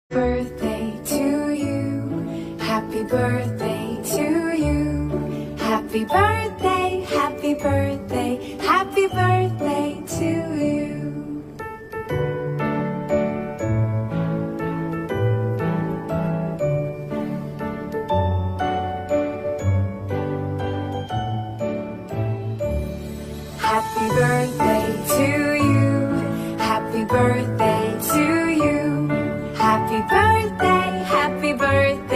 Birthday to you. Happy birthday to you. Happy birthday, happy birthday, happy birthday to you. Happy birthday to you. Happy birthday to you. Happy birthday, happy birthday.